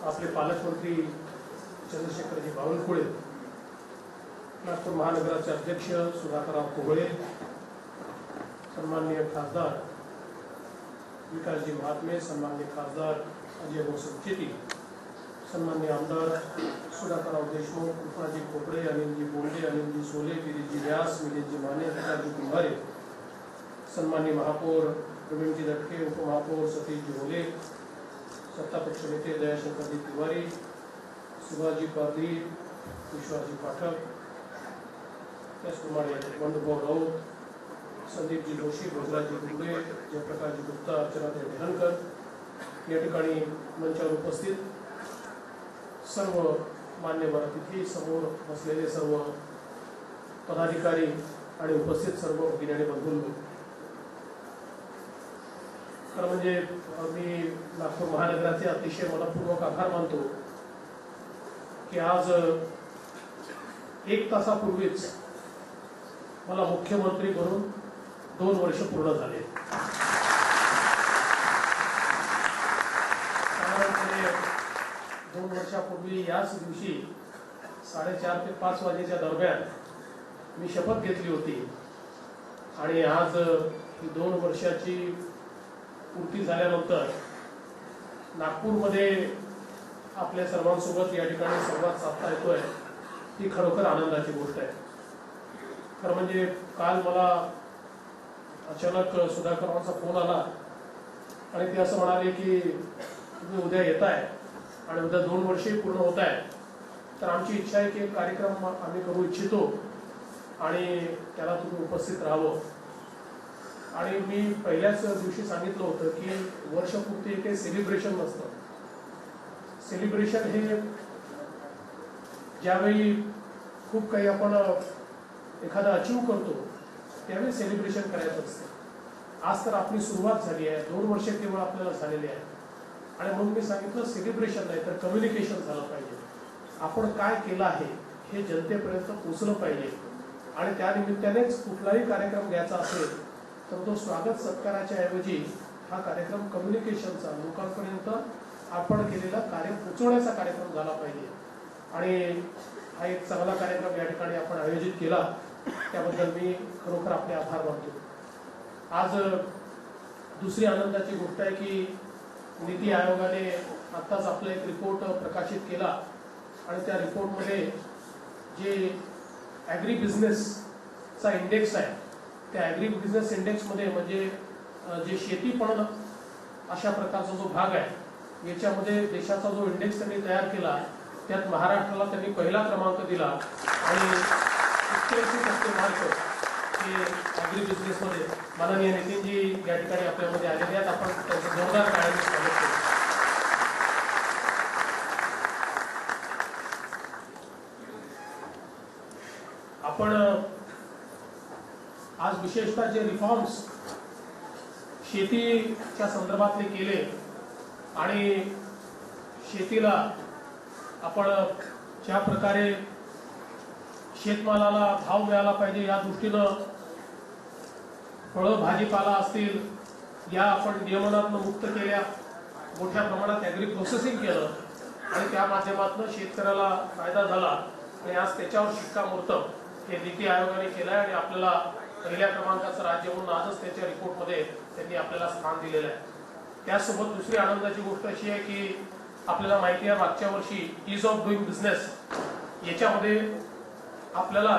आपले पालकमंत्री चंद्रशेखरजी बावनकुळे, नागपूर महानगराचे अध्यक्ष सुधाकरराव कोहळे, सन्माननीय खासदार विकासजी महात्मे, सन्माननीय खासदार अजय भोसले, सन्माननीय आमदार सुधाकरराव देशमुख, कृष्णाजी खोपडे, अनिलजी बोंडे, अनिलजी सोले, गिरीशजी व्यास, मिलिंदजी माने, विकासजी कुंभारे, सन्माननीय महापौर प्रवीणजी दटके, उपमहापौर सतीशजी होले, सत्तापक्ष नेते दयाशंकरजी तिवारी, सुभाषजी पारधी, विश्वासजी पाठक, त्याचप्रमाणे बंधुभाऊ राऊत, संदीपजी जोशी, भोजराजी गुंबे, जयप्रकाशजी गुप्ता, अर्चनाताई ढेहनकर, या ठिकाणी मंचावर उपस्थित सर्व मान्यवर अतिथी, समोर बसलेले सर्व पदाधिकारी आणि उपस्थित सर्व भगिनी बंधूंनो, खरं म्हणजे मी नागपूर महानगराचे अतिशय मनपूर्वक आभार मानतो की आज 1 तासापूर्वीच मला मुख्यमंत्री बनून 2 वर्ष पूर्ण झाले. साधारणपणे 2 वर्षापूर्वी याच दिवशी 4:30 ते 5 वाजेच्या दरम्यान मी शपथ घेतली होती आणि आज ही 2 वर्षाची पूर्ती झाल्यानंतर नागपूरमध्ये आपल्या सर्वांसोबत या ठिकाणी संवाद साधता येतोय, ही खरोखर आनंदाची गोष्ट आहे. खरं म्हणजे काल मला अचानक सुधाकररावांचा फोन आला आणि ते असं म्हणाले की तुम्ही उद्या येताय आणि उद्या 2 वर्षे पूर्ण होत आहे, तर आमची इच्छा आहे की एक कार्यक्रम आम्ही करू इच्छितो आणि त्याला तुम्ही उपस्थित राहावं. आणि मी पहिल्याच दिवशी सांगितलं होतं की वर्षपूर्ती काही सेलिब्रेशन नसतं. सेलिब्रेशन हे ज्यावेळी खूप काही आपण एखादा अचीव करतो त्यावेळी सेलिब्रेशन करायचं असतं. आज तर आपली सुरुवात झाली आहे, 2 वर्ष केवळ आपल्याला झालेली आहे आणि म्हणून मी सांगितलं सेलिब्रेशन नाही तर कम्युनिकेशन झालं पाहिजे. आपण काय केलं आहे हे जनतेपर्यंत पोहोचलं पाहिजे आणि त्या निमित्तानेच कुठलाही कार्यक्रम घ्यायचा असेल तर तो स्वागत सत्काराच्या ऐवजी हा कार्यक्रम कम्युनिकेशनचा, लोकांपर्यंत आपण केलेला कार्य पोचवण्याचा कार्यक्रम झाला पाहिजे. आणि हा एक चांगला कार्यक्रम या ठिकाणी आपण आयोजित केला, त्याबद्दल मी खरोखर आपले आभार मानतो. आज दुसरी आनंदाची गोष्ट आहे की नीती आयोगाने आत्ताच आपला एक रिपोर्ट प्रकाशित केला आणि त्या रिपोर्टमध्ये जे ॲग्री बिझनेसचा इंडेक्स आहे, त्या ॲग्री बिझनेस इंडेक्समध्ये म्हणजे जे शेती पण अशा प्रकारचा जो भाग आहे याच्यामध्ये देशाचा जो इंडेक्स त्यांनी तयार केला त्यात महाराष्ट्राला त्यांनी पहिला क्रमांक दिला आणि 81% मार्क हे ॲग्री बिझनेसमध्ये माननीय नितीनजी या ठिकाणी आपल्यामध्ये आलेले आहेत. आपण त्यांचं जोरदार टाळ्यांनी स्वागत करू. आपण आज विशेषतः जे रिफॉर्म्स शेतीच्या संदर्भातले केले आणि शेतीला आपण ज्या प्रकारे शेतमालाला भाव मिळाला पाहिजे या दृष्टीनं फळं भाजीपाला असतील या आपण नियमनातून मुक्त केल्या, मोठ्या प्रमाणात ॲग्री प्रोसेसिंग केलं आणि त्या माध्यमातून शेतकऱ्याला फायदा झाला आणि आज त्याच्यावर शिक्कामोर्तब हे नीती आयोगाने केलं आहे आणि आपल्याला पहिल्या क्रमांकाचं राज्य म्हणून आजच त्याच्या रिपोर्टमध्ये त्यांनी आपल्याला स्थान दिलेलं आहे. त्यासोबत दुसरी आनंदाची गोष्ट अशी आहे की आपल्याला माहिती आहे मागच्या वर्षी ईज ऑफ डुईंग बिझनेस याच्यामध्ये आपल्याला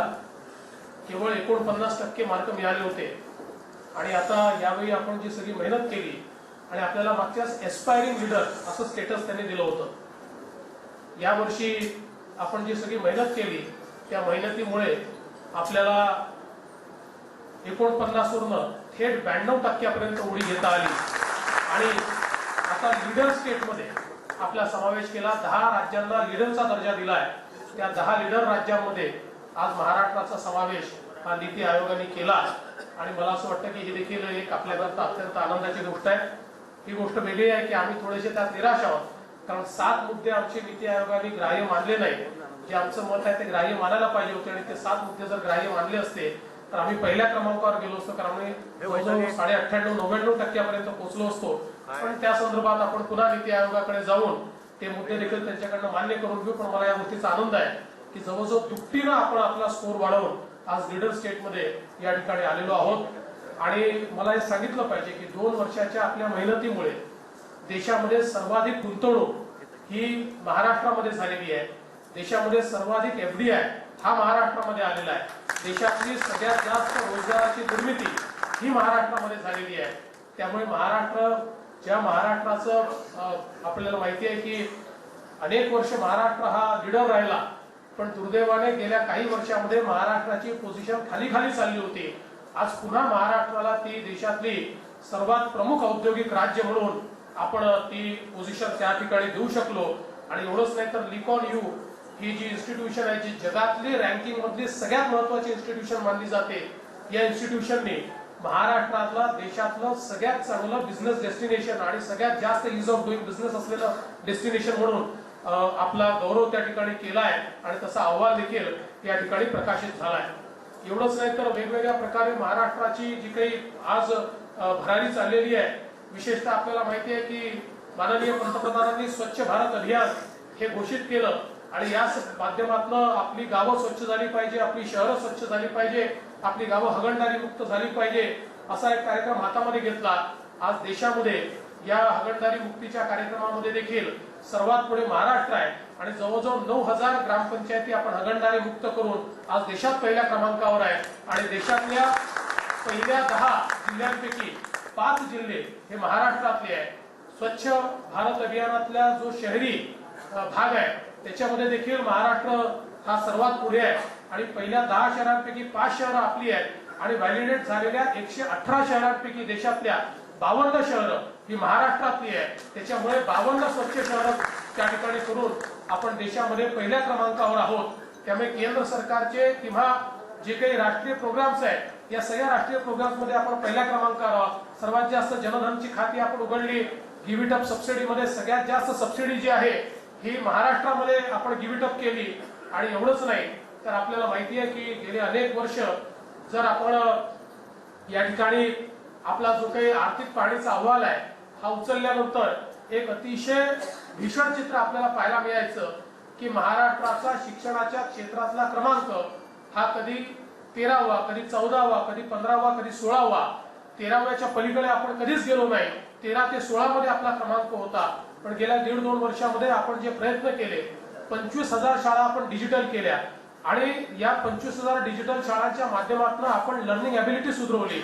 केवळ 49% मार्क मिळाले होते आणि आता यावेळी आपण जी सगळी मेहनत केली आणि आपल्याला मागच्याच एस्पायरिंग लीडर असं स्टेटस त्यांनी दिलं होतं. यावर्षी आपण जी सगळी मेहनत केली त्या मेहनतीमुळे आपल्याला 49 वरून थेट 92% उडी घेता आली आणि आता लीडर स्टेटमध्ये आपला समावेश केला. 10 राज्यांना लीडरचा दर्जा दिला आहे. त्या 10 लीडर राज्यांमध्ये आज महाराष्ट्राचा समावेश हा नीती आयोगाने केला आणि मला असं वाटतं की ही देखील एक आपल्याकरता अत्यंत आनंदाची गोष्ट आहे. ही गोष्ट वेगळी आहे की आम्ही थोडेसे त्यात निराश आहोत कारण 7 मुद्दे आमचे नीती आयोगाने ग्राह्य मानले नाही. जे आमचं मत आहे ते ग्राह्य मानायला पाहिजे होते आणि ते 7 मुद्दे जर ग्राह्य मानले असते तर आम्ही पहिल्या क्रमांकावर गेलो असतो कारण आम्ही 98-99% पोहोचलो असतो. पण त्या संदर्भात आपण पुन्हा नीती आयोगाकडे जाऊन ते मुद्दे देखील त्यांच्याकडनं मान्य करून घेऊ. पण मला या गोष्टीचा आनंद आहे की जवळजवळ दुपटीनं आपण आपला स्कोर वाढवून आज लीडर स्टेटमध्ये या ठिकाणी आलेलो आहोत. आणि मला हे सांगितलं पाहिजे की 2 वर्षाच्या आपल्या मेहनतीमुळे देशामध्ये सर्वाधिक गुंतवणूक ही महाराष्ट्रामध्ये झालेली आहे. देशामध्ये सर्वाधिक FDI हा महाराष्ट्रामध्ये आलेला आहे. देशातली सगळ्यात जास्त रोजगाराची निर्मिती ही महाराष्ट्रामध्ये झालेली आहे. त्यामुळे ज्या महाराष्ट्राचं आपल्याला माहिती आहे की अनेक वर्ष महाराष्ट्र हा लीडर राहिला, पण दुर्दैवाने गेल्या काही वर्षामध्ये महाराष्ट्राची पोझिशन खाली चालली होती. आज पुन्हा महाराष्ट्राला ती देशातली सर्वात प्रमुख औद्योगिक राज्य म्हणून आपण ती पोझिशन त्या ठिकाणी देऊ शकलो. आणि एवढंच नाही तर लिकॉन यू ही जी इन्स्टिट्यूशन आहे, जी जगातली रँकिंग मधली सगळ्यात महत्वाची इन्स्टिट्यूशन मानली जाते, या इन्स्टिट्यूशनने महाराष्ट्रातला देशातलं सगळ्यात चांगलं बिझनेस डेस्टिनेशन आणि सगळ्यात जास्त इज ऑफ डुईंग बिझनेस असलेलं डेस्टिनेशन म्हणून आपला गौरव त्या ठिकाणी केलाय. आणि तसा अहवाल देखील या ठिकाणी प्रकाशित झालाय. एवढंच नाही तर वेगवेगळ्या प्रकारे महाराष्ट्राची जी काही आज भरारी चाललेली आहे, विशेषतः आपल्याला माहिती आहे की माननीय पंतप्रधानांनी स्वच्छ भारत अभियान हे घोषित केलं. आणि या माध्यमातून आपली गावं स्वच्छ झाली पाहिजे, आपली शहरं स्वच्छ झाली पाहिजे, आपली गावं हगणदारी मुक्त झाली पाहिजे, असा एक कार्यक्रम हातामध्ये घेतला. आज देशामध्ये या हगणदारी मुक्तीच्या कार्यक्रमामध्ये देखील सर्वात पुढे महाराष्ट्र आहे. आणि जवळजवळ 9000 ग्रामपंचायती आपण हगणदारी मुक्त करून आज देशात पहिल्या क्रमांकावर आहे. आणि देशातल्या पहिल्या 10 जिल्ह्यांपैकी 5 जिल्हे हे महाराष्ट्रातले आहे. स्वच्छ भारत अभियानातल्या जो शहरी भाग आहे त्याच्यामध्ये देखील महाराष्ट्र हा सर्वात पुढे आहे. आणि पहिल्या 10 शहरांपैकी 5 शहरं आपली आहेत. आणि व्हॅलिडेट झालेल्या 118 शहरांपैकी देशातल्या 52 शहरं ही महाराष्ट्रातली आहे. त्याच्यामुळे 52 स्वच्छ शहरं त्या ठिकाणी करून आपण देशामध्ये पहिल्या क्रमांकावर आहोत. त्यामुळे केंद्र सरकारचे किंवा जे काही राष्ट्रीय प्रोग्राम्स आहेत, या सगळ्या राष्ट्रीय प्रोग्राम्स मध्ये आपण पहिल्या क्रमांकावर आहोत. सर्वात जास्त जनधनची खाती आपण उघडली. गिव्ह इट अप सबसिडी मध्ये सगळ्यात जास्त सबसिडी जी आहे ही महाराष्ट्रामध्ये आपण गिव्ह इट अप केली. आणि एवढंच नाही तर आपल्याला माहिती आहे की गेले अनेक वर्ष जर आपण या ठिकाणी आपला जो काही आर्थिक पाहणीचा अहवाल आहे हा उचलल्यानंतर एक अतिशय भीषण चित्र आपल्याला पाहायला मिळायचं की महाराष्ट्राचा शिक्षणाच्या क्षेत्रातला क्रमांक हा कधी 13वा, कधी 14वा, कधी 15वा, कधी 16वा, 13व्याच्या पलीकडे आपण कधीच गेलो नाही. 13 ते 16 मध्ये आपला क्रमांक होता. पण गेल्या 1.5-2 वर्षामध्ये आपण जे प्रयत्न केले, 25,000 शाळा आपण डिजिटल केल्या. आणि या 25,000 डिजिटल शाळांच्या माध्यमातून आपण लर्निंग ॲबिलिटी सुधारवली.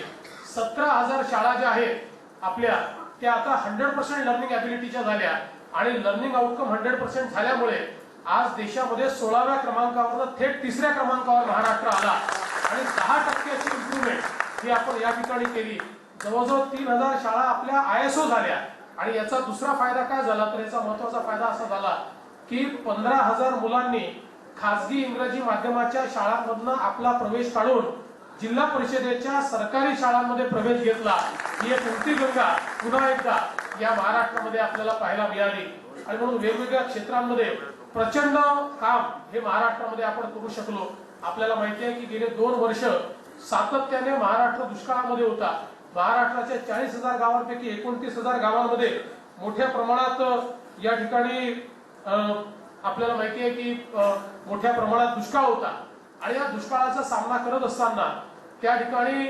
17,000 शाळा ज्या आहेत आपल्या त्या आता 100% लर्निंग ॲबिलिटीच्या झाल्या. आणि लर्निंग आउटकम 100% झाल्यामुळे आज देशामध्ये 16व्या क्रमांकावर थेट 3ऱ्या क्रमांकावर महाराष्ट्र आला. आणि 10% इम्प्रुव्हमेंट ही आपण या ठिकाणी केली. जवळजवळ 3,000 शाळा आपल्या ISO झाल्या. आणि याचा दुसरा फायदा काय झाला तर याचा महत्वाचा फायदा असा झाला की 15,000 मुलांनी खासगी इंग्रजी माध्यमाच्या शाळांमधनं आपला प्रवेश काढून जिल्हा परिषदेच्या सरकारी शाळांमध्ये प्रवेश घेतला. ही एक उलटी गंगा पुन्हा एकदा या महाराष्ट्रामध्ये आपल्याला पाहायला मिळाली. आणि म्हणून वेगवेगळ्या क्षेत्रांमध्ये प्रचंड काम हे महाराष्ट्रामध्ये आपण करू शकलो. आपल्याला माहिती आहे की गेले 2 वर्ष सातत्याने महाराष्ट्र दुष्काळामध्ये होता. महाराष्ट्राच्या 40,000 गावांपैकी 29,000 गावांमध्ये मोठ्या प्रमाणात या ठिकाणी आपल्याला माहिती आहे की मोठ्या प्रमाणात दुष्काळ होता. आणि या दुष्काळाचा सामना करत असताना त्या ठिकाणी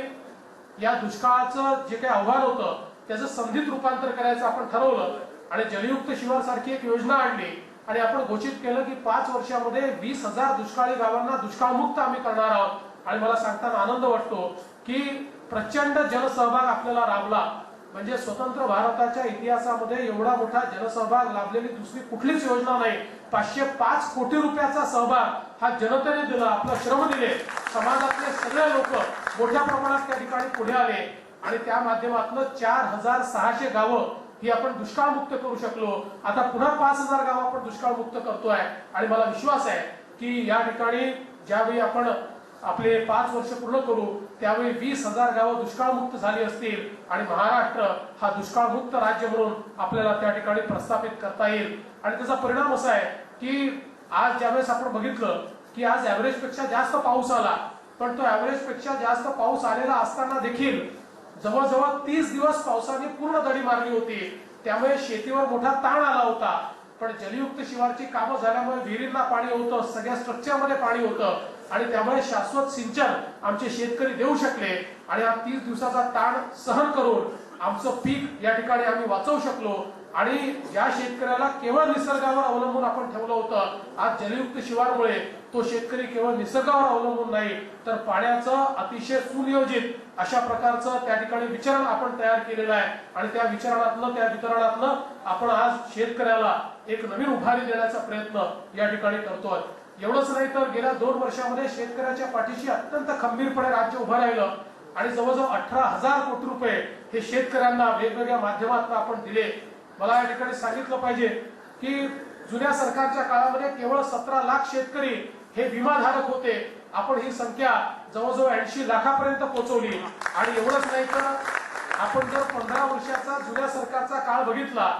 या दुष्काळाचं जे काही आव्हान होतं त्याचं संधीत रूपांतर करायचं आपण ठरवलं. आणि जलयुक्त शिवार सारखी एक योजना आणली. आणि आपण घोषित केलं की 5 वर्षामध्ये 20,000 दुष्काळी गावांना दुष्काळमुक्त आम्ही करणार आहोत. आणि मला सांगताना आनंद वाटतो की प्रचंड जनसहभाग आपल्याला लाभला. म्हणजे स्वतंत्र भारताच्या इतिहासामध्ये एवढा मोठा जनसहभाग लाभलेली दुसरी कुठलीच योजना नाही. 505 कोटी रुपयाचा सहभाग हा जनतेने दिला. आपलं श्रम दिले. समाजातले सगळे लोक मोठ्या प्रमाणात त्या ठिकाणी पुढे आले. आणि त्या माध्यमातून 4,600 गावं ही आपण दुष्काळमुक्त करू शकलो. आता पुन्हा 5,000 गावं आपण दुष्काळमुक्त करतोय. आणि मला विश्वास आहे की या ठिकाणी ज्यावेळी आपण आपले 5 वर्ष पूर्ण करू त्यावेळी 20,000 गावं दुष्काळमुक्त झाली असतील. आणि महाराष्ट्र हा दुष्काळमुक्त राज्य म्हणून आपल्याला त्या ठिकाणी प्रस्थापित करता येईल. आणि त्याचा परिणाम असा आहे की आज ज्यावेळेस आपण बघितलं की आज ऍव्हरेज पेक्षा जास्त पाऊस आला, पण तो ऍव्हरेज पेक्षा जास्त पाऊस आलेला असताना देखील जवळजवळ 30 दिवस पावसाने पूर्ण दडी मारली होती. त्यामुळे शेतीवर मोठा ताण आला होता. पण जलयुक्त शिवारची कामं झाल्यामुळे विहिरींना पाणी होतं, सगळ्या स्ट्रक्चरमध्ये पाणी होतं आणि त्यामुळे शाश्वत सिंचन आमचे शेतकरी देऊ शकले आणि हा 30 दिवसाचा ताण सहन करून आमचं पीक या ठिकाणी आम्ही वाचवू शकलो. आणि ज्या शेतकऱ्याला केवळ निसर्गावर अवलंबून आपण ठेवलं होतं, आज जलयुक्त शिवारमुळे तो शेतकरी केवळ निसर्गावर अवलंबून नाही तर पाण्याचं अतिशय सुनियोजित अशा प्रकारचं त्या ठिकाणी वितरण आपण तयार केलेलं आहे आणि त्या वितरणातनं आपण आज शेतकऱ्याला एक नवीन उभारी देण्याचा प्रयत्न या ठिकाणी करतोय. एवढंच नाही तर गेल्या 2 वर्षामध्ये शेतकऱ्याच्या पाठीशी अत्यंत खंबीरपणे राज्य उभं राहिलं आणि जवळजवळ 18,000 कोटी रुपये हे शेतकऱ्यांना वेगवेगळ्या माध्यमातून आपण दिले. मला या ठिकाणी सांगितलं पाहिजे की जुन्या सरकारच्या काळामध्ये केवळ 17 लाख शेतकरी हे विमाधारक होते. आपण ही संख्या जवळजवळ 80 लाखापर्यंत पोहोचवली. आणि एवढंच नाही तर आपण जर 15 वर्षाचा जुन्या सरकारचा काळ बघितला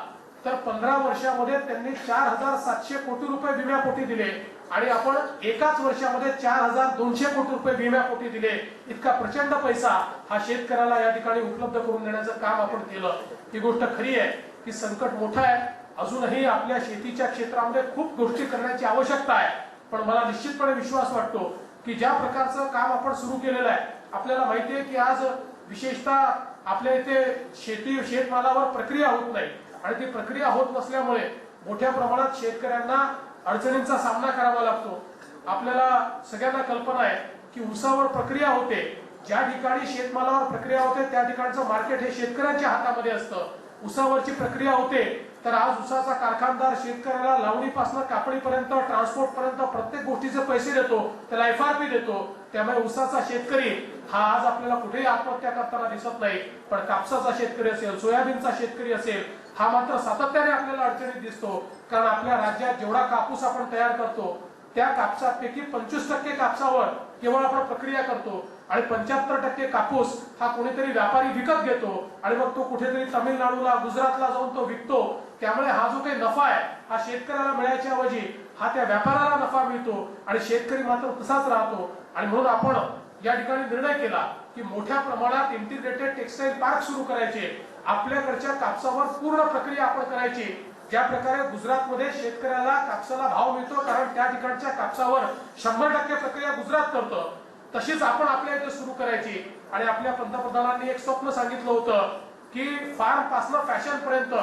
तर 15 वर्षामध्ये त्यांनी 4,700 कोटी रुपये विम्यापोटी दिले आणि आपण एकाच वर्षामध्ये 4,200 कोटी रुपये विम्यापोटी दिले. इतका प्रचंड पैसा हा शेतकऱ्याला या ठिकाणी उपलब्ध करून देण्याचं काम आपण केलं. ही गोष्ट खरी आहे की संकट मोठं आहे. अजूनही आपल्या शेतीच्या क्षेत्रामध्ये खूप गोष्टी करण्याची आवश्यकता आहे. पण मला निश्चितपणे विश्वास वाटतो की ज्या प्रकारचं काम आपण सुरू केलेलं आहे, आपल्याला माहिती आहे की आज विशेषतः आपल्या इथे शेतमालावर प्रक्रिया होत नाही आणि ती प्रक्रिया होत नसल्यामुळे मोठ्या प्रमाणात शेतकऱ्यांना अडचणींचा सामना करावा लागतो. आपल्याला सगळ्यांना कल्पना आहे की ऊसावर प्रक्रिया होते. ज्या ठिकाणी शेतमालावर प्रक्रिया होते त्या ठिकाणचं मार्केट हे शेतकऱ्यांच्या हातामध्ये असतं. ऊसावरची प्रक्रिया होते तर आज ऊसाचा कारखानदार शेतकऱ्याला लावणीपासून कापणीपर्यंत ट्रान्सपोर्ट पर्यंत प्रत्येक गोष्टीचे पैसे देतो, त्याला FRP देतो. त्यामुळे ऊसाचा शेतकरी हा आज आपल्याला कुठेही आत्महत्या करताना दिसत नाही. पण कापसाचा शेतकरी असेल, सोयाबीनचा शेतकरी असेल, हा मात्र सातत्याने आपल्याला अडचणीत दिसतो. कारण आपल्या राज्यात जेवढा कापूस आपण तयार करतो त्या कापसापैकी 25% कापसावर केवळ आपण प्रक्रिया करतो आणि 75% कापूस हा कोणीतरी व्यापारी विकत घेतो आणि मग तो कुठेतरी तामिळनाडूला, गुजरातला जाऊन तो विकतो. त्यामुळे हा जो काही नफा आहे हा शेतकऱ्याला मिळायच्या ऐवजी हा त्या व्यापाऱ्याला नफा मिळतो आणि शेतकरी मात्र तसाच राहतो. आणि म्हणून आपण या ठिकाणी निर्णय केला की मोठ्या प्रमाणात इंटिग्रेटेड टेक्सटाईल पार्क सुरू करायचे. आपल्याकडच्या कापसावर पूर्ण प्रक्रिया आपण करायची. ज्या प्रकारे गुजरातमध्ये शेतकऱ्याला कापसाला भाव मिळतो कारण त्या ठिकाणच्या कापसावर 100% प्रक्रिया गुजरात करतं, तशीच आपण आपल्या इथे सुरू करायची. आणि आपल्या पंतप्रधानांनी एक स्वप्न सांगितलं होतं की फार्म पासून फॅशन पर्यंत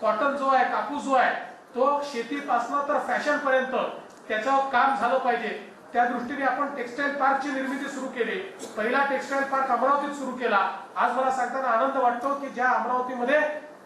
कॉटन जो आहे, कापूस जो आहे, तो शेतीपासून तर फॅशन पर्यंत त्याचं काम झालं पाहिजे. त्या दृष्टीने आपण टेक्सटाईल पार्कची निर्मिती सुरू केली. पहिला टेक्सटाईल पार्क अमरावतीत सुरू केला. आज मला सांगताना आनंद वाटतो की ज्या अमरावतीमध्ये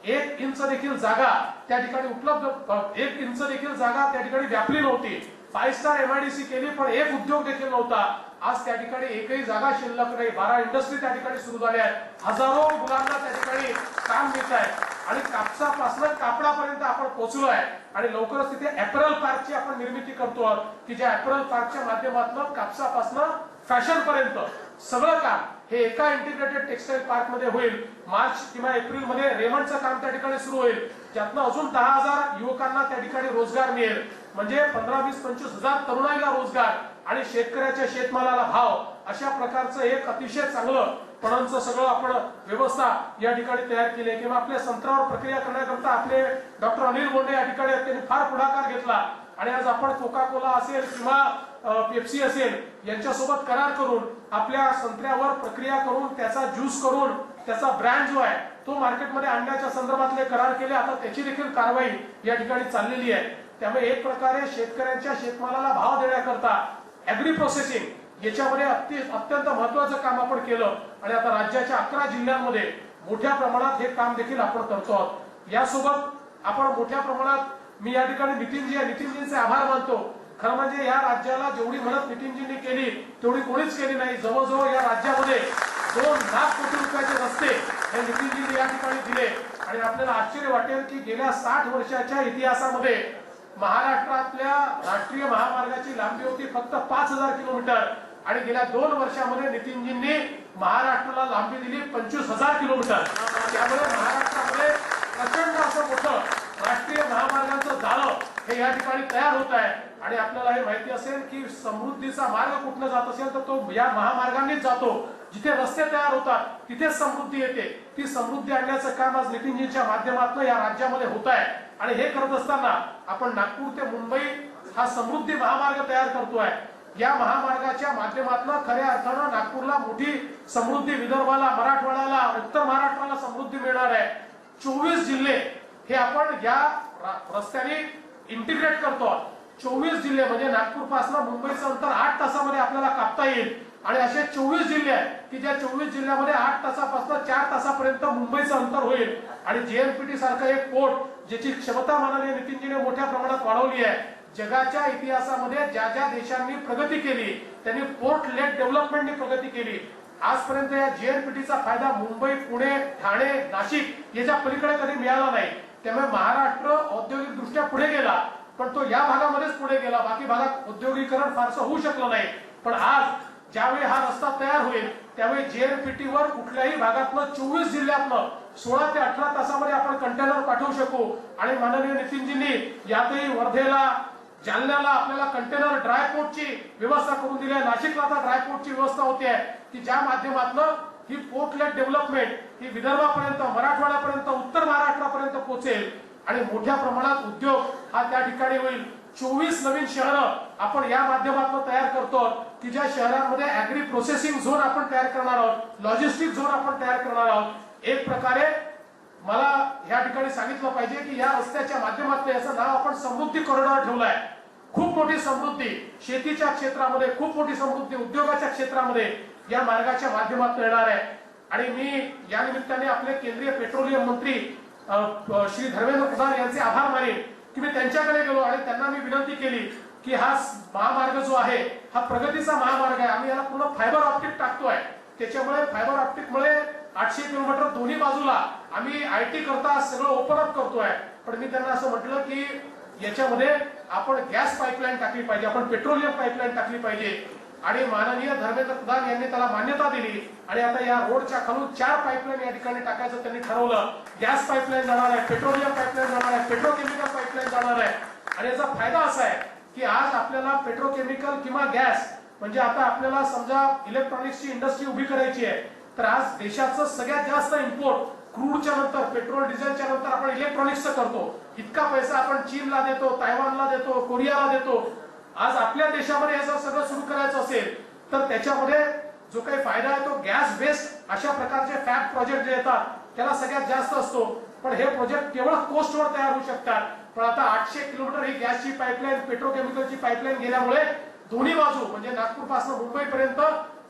1 इंच देखील जागा त्या ठिकाणी उपलब्ध, 1 इंच देखील जागा त्या ठिकाणी व्यापली नव्हती. 5 स्टार MIDC केली पण एक उद्योग देखील नव्हता. आज त्या ठिकाणी एकही जागा शिल्लक नाही. 12 इंडस्ट्री त्या ठिकाणी सुरू झाल्या आहेत. हजारो मुलांना त्या ठिकाणी काम मिळत आहे आणि कापसापासून कापडापर्यंत आपण पोहोचलो आहे. आणि लवकरच तिथे ऍपरल पार्कची आपण निर्मिती करतो आहोत की ज्या ऍपरल पार्कच्या माध्यमातून कापसापासून फॅशन पर्यंत सगळं काम हे एका इंटिग्रेटेड टेक्सटाईल पार्क मध्ये होईल. मार्च किंवा एप्रिल मध्ये रेमंडचं काम त्या ठिकाणी सुरू होईल, ज्यातनं अजून 10,000 युवकांना त्या ठिकाणी रोजगार मिळेल. म्हणजे 15, 20, 25,000 तरुणाईला रोजगार आणि शेतकऱ्याच्या शेतमालाला भाव, अशा प्रकारचं एक अतिशय चांगलं पणांचं सगळं आपण व्यवस्था या ठिकाणी तयार केली आहे. किंवा आपल्या संत्र्यावर प्रक्रिया करण्याकरता आपले डॉक्टर अनिल बोंडे या ठिकाणी त्यांनी फार पुढाकार घेतला आणि आज आपण कोका कोला असेल किंवा पेप्सी असेल यांच्यासोबत करार करून आपल्या संत्र्यावर प्रक्रिया करून त्याचा ज्यूस करून त्याचा ब्रँड जो आहे तो मार्केटमध्ये आणण्याच्या संदर्भातले करार केले. आता त्याची देखील कारवाई या ठिकाणी चाललेली आहे. त्यामुळे एक प्रकारे शेतकऱ्यांच्या शेतमालाला भाव देण्याकरता ऍग्री प्रोसेसिंग याच्यामध्ये अत्यंत महत्वाचं काम आपण केलं आणि आता राज्याच्या 11 जिल्ह्यांमध्ये मोठ्या प्रमाणात हे काम देखील आपण करतो आहोत. यासोबत आपण मोठ्या प्रमाणात मी या ठिकाणी नितीनजींचे आभार मानतो. खरं म्हणजे या राज्याला जेवढी मदत नितीनजींनी केली तेवढी कोणीच केली नाही. जवळजवळ या राज्यामध्ये 2 लाख कोटी रुपयाचे रस्ते हे नितीनजींनी या ठिकाणी दिले आणि आपल्याला आश्चर्य वाटेल की गेल्या 60 वर्षाच्या इतिहासामध्ये महाराष्ट्रातल्या राष्ट्रीय महामार्गाची लांबी होती फक्त 5,000 किलोमीटर आणि गेल्या 2 वर्षामध्ये नितीनजींनी महाराष्ट्राला लांबी दिली 25,000 किलोमीटर. त्यामुळे महाराष्ट्रामध्ये प्रचंड असं मोठं राष्ट्रीय महामार्गांचं जाळं हे या ठिकाणी तयार होत आहे. आणि आपल्याला हे माहिती असेल की समृद्धीचा मार्ग कुठनं जात असेल तर तो या महामार्गांनीच जातो. जिथे रस्ते तयार होतात तिथेच समृद्धी येते. ती समृद्धी आणण्याचं काम आज नितीनजींच्या माध्यमातून या राज्यामध्ये होत आहे. आणि हे करत असताना आपण नागपूर ते मुंबई हा समृद्धी महामार्ग तयार करतोय। या महामार्गाच्या माध्यमातून खऱ्या अर्थानं नागपूरला मोठी समृद्धी, विदर्भाला, मराठवाड्याला, उत्तर महाराष्ट्राला समृद्धी मिळणार आहे। 24 जिल्हे हे आपण या रस्त्याने इंटिग्रेट करतो। 24 जिल्हे म्हणजे नागपूर पासून मुंबईचं अंतर 8 तासामध्ये आपल्याला कापता येईल आणि असे 24 जिल्हे आहेत की ज्या 24 जिल्ह्यामध्ये 8 तासापासून 4 तासापर्यंत मुंबईचं अंतर होईल। आणि जेएनपीटी सारखं एक पोर्ट ज्याची क्षमता माननीय नितीनजीने मोठ्या प्रमाणात वाढवली आहे। जगाच्या इतिहासामध्ये ज्या ज्या देशांनी प्रगती केली त्यांनी पोर्ट लेड डेव्हलपमेंटनी प्रगती केली। आजपर्यंत या जेएनपीटीचा फायदा मुंबई, पुणे, ठाणे, नाशिक याच्या पलीकडे कधी मिळाला नाही। त्यामुळे महाराष्ट्र औद्योगिक दृष्ट्या पुढे गेला, पण तो या भागामध्येच पुढे गेला, बाकी भागात औद्योगिकरण फारसं होऊ शकलं नाही। पण आज ज्यावेळी हा रस्ता तयार होईल त्यावेळी जेएनपीटी वर कुठल्याही भागातनं 24 जिल्ह्यातनं 16 ते 18 तासामध्ये आपण कंटेनर पाठवू शकू। आणि माननीय नितीनजींनी यातही वर्धेला, जालन्याला आपल्याला कंटेनर ड्रायपोर्टची व्यवस्था करून दिली आहे। नाशिकला आता ड्रायपोर्टची व्यवस्था होते आहे की ज्या माध्यमातून ही पोर्ट लेड डेव्हलपमेंट ही विदर्भापर्यंत, मराठवाड्यापर्यंत, उत्तर महाराष्ट्रापर्यंत पोहोचेल आणि मोठ्या प्रमाणात उद्योग हा त्या ठिकाणी होईल। 24 नवीन शहरं आपण या माध्यमातून तयार करतो की ज्या शहरांमध्ये ऍग्री प्रोसेसिंग झोन आपण तयार करणार आहोत, लॉजिस्टिक झोन आपण तयार करणार आहोत। एक प्रकारे मला या ठिकाणी सांगितलं पाहिजे की या रस्त्याच्या माध्यमातून याचं नाव आपण समृद्धी कॉरिडॉर ठेवलाय। खूप मोठी समृद्धी शेतीच्या क्षेत्रामध्ये, खूप मोठी समृद्धी उद्योगाच्या क्षेत्रामध्ये या मार्गाच्या माध्यमातून येणार आहे। आणि मी या निमित्ताने आपले केंद्रीय पेट्रोलियम मंत्री श्री धर्मेंद्र प्रधान यांचे आभार मानेन की मी त्यांच्याकडे गेलो आणि त्यांना मी विनंती केली की हा महामार्ग जो आहे हा प्रगतीचा महामार्ग आहे। आम्ही याला पूर्ण फायबर ऑप्टिक टाकतोय, त्याच्यामुळे फायबर ऑप्टिक मुळे 800 किलोमीटर दोन्ही बाजूला आम्ही आयटी करता सगळं ओपन अप करतोय। पण मी त्यांना असं म्हटलं की याच्यामध्ये आपण गॅस पाईपलाईन टाकली पाहिजे, आपण पेट्रोलियम पाईपलाईन टाकली पाहिजे। आणि माननीय धर्मेंद्र प्रधान यांनी त्याला मान्यता दिली आणि आता या रोडच्या खालून 4 पाईपलाईन या ठिकाणी टाकायचं त्यांनी ठरवलं। गॅस पाईपलाईन जाणार आहे, पेट्रोलियम पाईपलाईन जाणार आहे, पेट्रोकेमिकल पाईपलाईन जाणार आहे। आणि याचा फायदा असा आहे की आज आपल्याला पेट्रोकेमिकल किंवा गॅस म्हणजे आता आपल्याला समजा इलेक्ट्रॉनिक्सची इंडस्ट्री उभी करायची आहे तर आज देशाचं सगळ्यात जास्त इम्पोर्ट क्रूडच्या नंतर, पेट्रोल डिझेलच्या नंतर आपण इलेक्ट्रॉनिक्सचं करतो। इतका पैसा आपण चीनला देतो, तायवानला देतो, कोरियाला देतो। आज आपल्या देशामध्ये हे सगळं सुरू करायचं असेल तर त्याच्यामध्ये जो काही फायदा आहे तो गॅस बेस्ड अशा प्रकारचे फॅब प्रोजेक्ट जे येतात त्याला सगळ्यात जास्त असतो। पण हे प्रोजेक्ट केवळ कोस्टवर तयार होऊ शकतात। पण आता 800 किलोमीटर ही गॅसची पाईपलाईन, पेट्रोकेमिकलची पाईपलाईन गेल्यामुळे दोन्ही बाजू म्हणजे नागपूर पासून मुंबई पर्यंत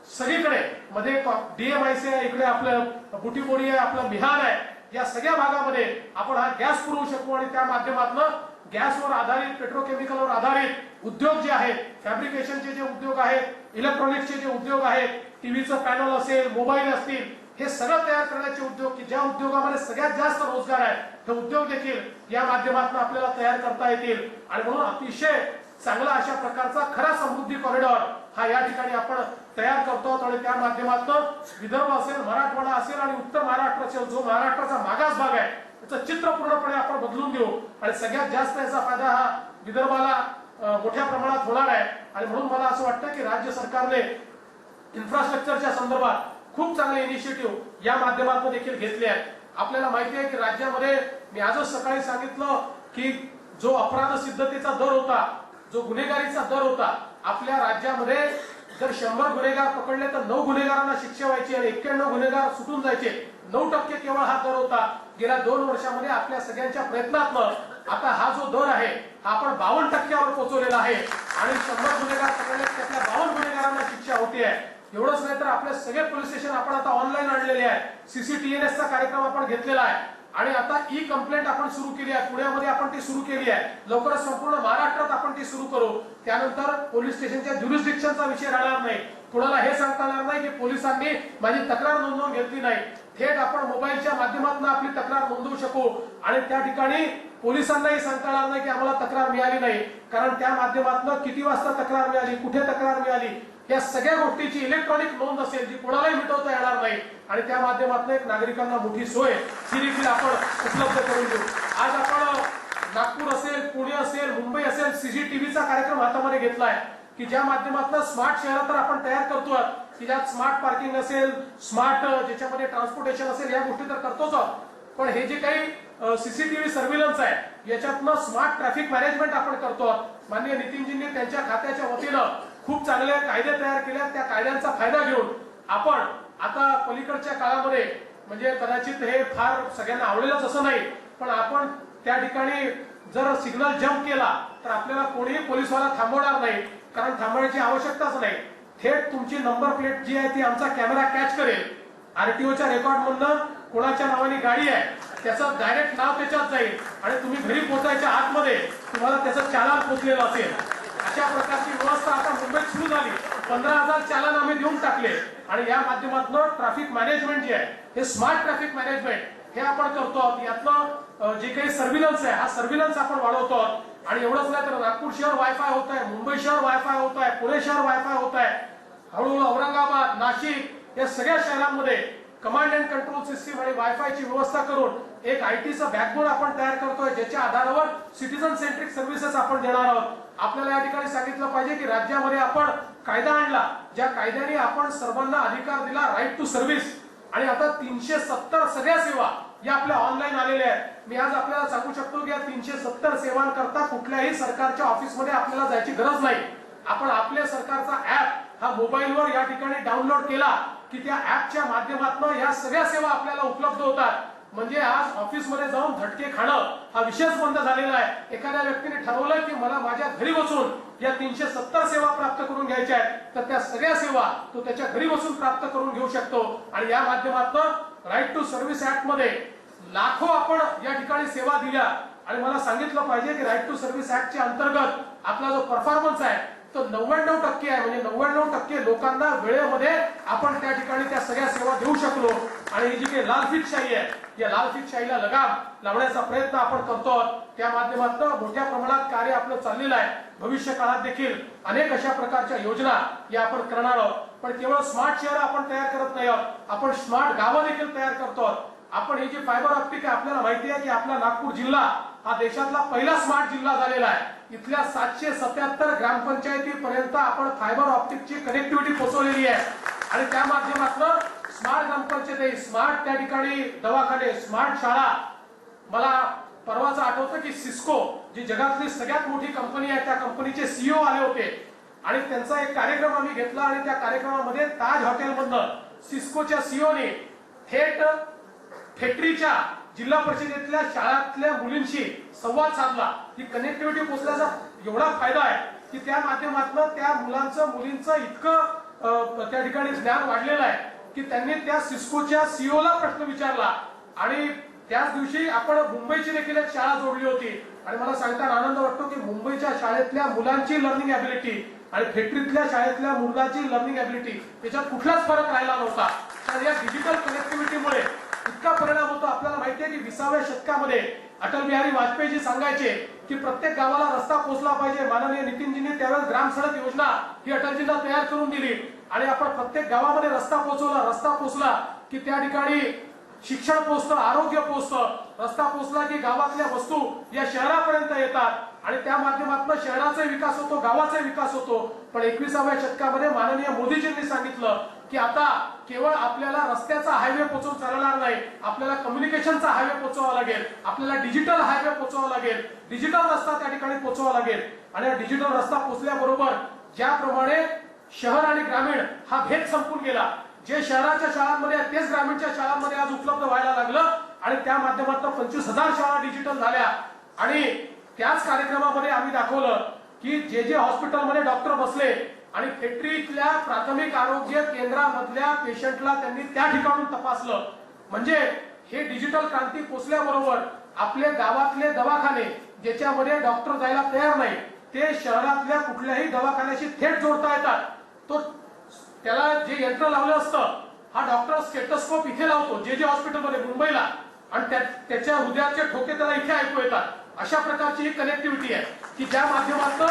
सगळीकडे मध्ये डीएमआयसी आहे, इकडे आपलं बुटीबोरी आहे, आपलं मिहान आहे, या सगळ्या भागामध्ये आपण हा गॅस पुरवू शकू। आणि त्या माध्यमातून गॅसवर आधारित, पेट्रोकेमिकलवर आधारित उद्योग जे आहेत, फॅब्रिकेशनचे जे उद्योग आहेत, इलेक्ट्रॉनिक्सचे जे उद्योग आहेत, टीव्हीचं पॅनल असेल, मोबाईल असतील, हे सगळं तयार करण्याचे उद्योग की ज्या उद्योगामध्ये सगळ्यात जास्त रोजगार आहे ते उद्योग देखील या माध्यमातून आपल्याला तयार करता येतील। आणि म्हणून अतिशय चांगला अशा प्रकारचा खरा समृद्धी कॉरिडॉर हा या ठिकाणी आपण तयार करतो। आणि त्या माध्यमातून विदर्भ असेल, मराठवाडा असेल आणि उत्तर महाराष्ट्र असेल, जो महाराष्ट्राचा मागास भाग आहे त्याचं चित्र पूर्णपणे आपण बदलून देऊ आणि सगळ्यात जास्त याचा फायदा हा विदर्भाला मोठ्या प्रमाणात होणार आहे। आणि म्हणून मला असं वाटतं की राज्य सरकारने इन्फ्रास्ट्रक्चरच्या संदर्भात खूप चांगले इनिशिएटिव्ह या माध्यमातून देखील घेतले आहेत। आपल्याला माहिती आहे की राज्यामध्ये मी आजच सकाळी सांगितलं की जो अपराध सिद्धतेचा दर होता, जो गुन्हेगारीचा दर होता, आपल्या राज्यामध्ये जर 100 गुन्हेगार पकडले तर 9 गुन्हेगारांना शिक्षा व्हायची आणि 91 गुन्हेगार सुटून जायचे। 9% केवळ हा दर होता। गेल्या 2 वर्षामध्ये आपल्या सगळ्यांच्या प्रयत्नातनं आता हा जो दर आहे हा आपण 52%वर पोहोचवलेला आहे आणि 100 गुन्हेगार पकडले त्यातल्या 52 गुन्हेगारांना शिक्षा होते आहे। एवढंच नाही तर आपले सगळे पोलीस स्टेशन आपण आता ऑनलाईन आणलेले आहे। सीसीटीएनएसचा कार्यक्रम आपण घेतलेला आहे आणि आता ई कंप्लेंट आपण सुरू केली आहे। पुण्यामध्ये आपण ती सुरू केली आहे, लवकरच संपूर्ण महाराष्ट्रात आपण ती सुरू करू। त्यानंतर पोलीस स्टेशनच्या ज्युरिस्डिक्शनचा विषय राहणार नाही, कोणाला हे सांगता येणार नाही की पोलिसांनी माझी तक्रार नोंदवून घेतली नाही। थेट आपण मोबाईलच्या माध्यमातून आपली तक्रार नोंदवू शकू आणि त्या ठिकाणी पोलिसांनाही सांगता येणार नाही की आम्हाला तक्रार मिळाली नाही, कारण त्या माध्यमातून किती वाजता तक्रार मिळाली, कुठे तक्रार मिळाली, या सगळ्या गोष्टीची इलेक्ट्रॉनिक नोंद असेल जी कोणालाही मिटवता येणार नाही आणि त्या माध्यमातून एक नागरिकांना मोठी सोय ही देखील आपण उपलब्ध करून देऊ। आज आपण नागपूर असेल, पुणे असेल, मुंबई असेल, सीसीटीव्हीचा कार्यक्रम हातामध्ये घेतलाय की ज्या माध्यमातून स्मार्ट शहर तर आपण तयार करतोय की ज्यात स्मार्ट पार्किंग असेल, स्मार्ट ज्याच्यामध्ये ट्रान्सपोर्टेशन असेल, या गोष्टी तर करतोच। पण हे जे काही सीसीटीव्ही सर्व्हिलन्स आहे, याच्यातनं स्मार्ट ट्रॅफिक मॅनेजमेंट आपण करतो. माननीय नितीनजींनी त्यांच्या खात्याच्या वतीनं खूप चांगले कायदे तयार केले. त्या कायद्यांचा फायदा घेऊन आपण आता पलीकडच्या काळामध्ये म्हणजे कदाचित हे फार सगळ्यांना आवडेलच असं नाही, पण आपण त्या ठिकाणी जर सिग्नल जम्प केला तर आपल्याला कोणीही पोलिसवाला थांबवणार नाही, कारण थांबवायची आवश्यकताच नाही. थेट तुमची नंबर प्लेट जी आहे ती आमचा कॅमेरा कॅच करेल. आरटीओच्या रेकॉर्ड मधनं कोणाच्या नावाने गाडी आहे त्याचं डायरेक्ट नाव त्याच्यात जाईल आणि तुम्ही घरी पोहोचायच्या आतमध्ये तुम्हाला त्याचं चालान पोचलेलं असेल. अशा प्रकारची व्यवस्था आता मुंबईत सुरू झाली. 15,000 चालान आम्ही देऊन टाकले आणि या माध्यमातून ट्रॅफिक मॅनेजमेंट जे आहे हे स्मार्ट ट्रॅफिक मॅनेजमेंट हे आपण करतो आहोत. यातलं जे काही सर्व्हिलन्स आहे हा सर्व्हिलन्स आपण वाढवतो आहोत. आणि एवढंच नाही तर नागपूर शहर वायफाय होत आहे, मुंबई शहर वायफाय होत आहे, पुणे शहर वायफाय होत आहे. हळूहळू औरंगाबाद, नाशिक या सगळ्या शहरांमध्ये कमांड अँड कंट्रोल सिस्टीम आणि वायफायची व्यवस्था करून एक आयटीचा बॅकबोन आपण तयार करतोय, ज्याच्या आधारावर सिटीजन सेंट्रिक सर्व्हिसेस आपण देणार आहोत. आपल्याला या ठिकाणी सांगितलं पाहिजे की राज्यामध्ये आपण कायदा आणला, ज्या कायद्याने आपण सर्वांना अधिकार दिला राईट टू सर्व्हिस. आणि आता 370 सगळ्या सेवा या आपल्या ऑनलाईन आलेल्या आहेत. मी आज आपल्याला सांगू शकतो की या 370 सेवांकरता कुठल्याही सरकारच्या ऑफिसमध्ये आपल्याला जायची गरज नाही. आपण आपल्या सरकारचा ऍप हा मोबाईलवर या ठिकाणी डाउनलोड केला की त्या ऍपच्या माध्यमातून या सगळ्या सेवा आपल्याला उपलब्ध होतात. म्हणजे आज ऑफिसमध्ये जाऊन झटके खाणं हा विषयच बंद झालेला आहे. एखाद्या व्यक्तीने ठरवलं की मला माझ्या घरी बसून या 370 सेवा प्राप्त करून घ्यायच्या आहेत, तर त्या सगळ्या सेवा तो त्याच्या घरी बसून प्राप्त करून घेऊ शकतो. आणि या माध्यमातून राईट टू सर्व्हिस ऍक्ट मध्ये लाखो आपण या ठिकाणी सेवा दिल्या. आणि मला सांगितलं पाहिजे की राईट टू सर्व्हिस ऍक्टच्या अंतर्गत आपला जो परफॉर्मन्स आहे तो 99% आहे. म्हणजे 99% लोकांना वेळेमध्ये आपण त्या ठिकाणी त्या सगळ्या सेवा देऊ शकलो. आणि ही जी काही लालफितशाही आहे या लालफितशाहीला लगाम लावण्याचा प्रयत्न आपण करतो. त्या माध्यमातून मोठ्या प्रमाणात कार्य आपलं चाललेलं आहे. भविष्य काळात देखील अनेक अशा प्रकारच्या योजना या आपण करणार आहोत. पण केवळ स्मार्ट शहर आपण तयार करत नाही आहोत, आपण स्मार्ट गावं देखील तयार करतो. आपण ही जी फायबर ऑप्टिक आहे, आपल्याला माहिती आहे की आपला नागपूर जिल्हा हा देशातला पहिला स्मार्ट जिल्हा झालेला आहे. इथल्या 777 ग्रामपंचायतीपर्यंत आपण फायबर ऑप्टिकची कनेक्टिव्हिटी पोहोचवलेली आहे. आणि त्या माध्यमातून स्मार्ट ग्रामपंचायत, स्मार्ट त्या ठिकाणी दवाखाने, स्मार्ट शाळा. मला परवाच आठवतं की सिस्को जी जगातली सगळ्यात मोठी कंपनी आहे त्या कंपनीचे सीईओ आले होते आणि त्यांचा एक कार्यक्रम आम्ही घेतला. आणि त्या कार्यक्रमामध्ये ताज हॉटेलमधनं सिस्कोच्या सीईओने थेट फॅक्टरीच्या जिल्हा परिषदेतल्या शाळातल्या मुलींशी संवाद साधला. ही कनेक्टिव्हिटी पोहोचल्याचा एवढा फायदा आहे की त्या माध्यमातून त्या मुलींचं इतकं त्या ठिकाणी ज्ञान वाढलेलं आहे की त्यांनी त्या सिस्कोच्या सीईओला प्रश्न विचारला. आणि त्याच दिवशी आपण मुंबईची देखील एक शाळा जोडली होती. आणि मला सांगताना आनंद वाटतो की मुंबईच्या शाळेतल्या मुलांची लर्निंग ॲबिलिटी आणि फॅक्टरीतल्या शाळेतल्या मुलांची लर्निंग ॲबिलिटी याच्यात कुठलाच फरक राहिला नव्हता. तर या डिजिटल कनेक्टिव्हिटीमुळे इतका परिणाम होतो. आपल्याला माहिती आहे की 20व्या शतकामध्ये अटल बिहारी वाजपेयीजी सांगायचे की प्रत्येक गावाला रस्ता पोहोचला पाहिजे. माननीय नितीनजींनी त्यावेळेस ग्राम सडक योजना ही अटलजींना तयार करून दिली आणि आपण प्रत्येक गावामध्ये रस्ता पोहोचवला. रस्ता पोहोचला की त्या ठिकाणी शिक्षण पोहोचतं, आरोग्य पोहोचतं. रस्ता पोहोचला की गावातल्या वस्तू या शहरापर्यंत येतात आणि त्या माध्यमातून शहराचा विकास होतो, गावाचा विकास होतो. पण 21व्या शतकामध्ये माननीय मोदीजींनी सांगितलं की आता केवळ आपल्याला रस्त्याचा हायवे पोहोचवून चालणार नाही, आपल्याला कम्युनिकेशनचा हायवे पोहोचवावा लागेल, आपल्याला डिजिटल हायवे पोहोचवावा लागेल, डिजिटल रस्ता त्या ठिकाणी पोहोचवावा लागेल. आणि डिजिटल रस्ता पोहोचल्याबरोबर ज्याप्रमाणे शहर आणि ग्रामीण हा भेद संपून गेला, जे शहराच्या शाळांमध्ये तेच ग्रामीणच्या शाळांमध्ये आज उपलब्ध व्हायला लागलं. आणि त्या माध्यमातून 25,000 शाळा डिजिटल झाल्या. आणि त्याच कार्यक्रमामध्ये आम्ही दाखवलं की जे हॉस्पिटलमध्ये डॉक्टर बसले आणि फॅक्टरीतल्या प्राथमिक आरोग्य केंद्रामधल्या पेशंटला त्यांनी त्या ठिकाणून तपासलं. म्हणजे हे डिजिटल क्रांती पोचल्याबरोबर आपले गावातले दवाखाने ज्याच्यामध्ये डॉक्टर जायला तयार नाही ते शहरातल्या कुठल्याही दवाखान्याशी थेट जोडता येतात. तो त्याला जे यंत्र लावलं असतं हा डॉक्टर स्टेटोस्कोप इथे लावतो जे हॉस्पिटलमध्ये मुंबईला आणि त्याच्या हृदयाचे ठोके त्याला इथे ऐकू येतात. अशा प्रकारची ही कनेक्टिव्हिटी आहे की ज्या माध्यमातून